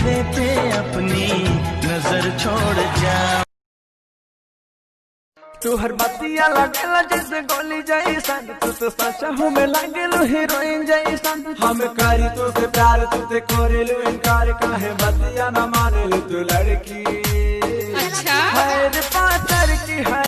मेरे पे अपनी नजर छोड़ जा। तू हर बतिया लगेला जैसे गोली जैसन, तू तो सच हूँ मैं लगेलू हीरोइन जैसन। हम करी तो से प्यार तुझे करेलू इनकार, काहे बतिया न मानेलू तू लड़की। अच्छा है रे पातर की है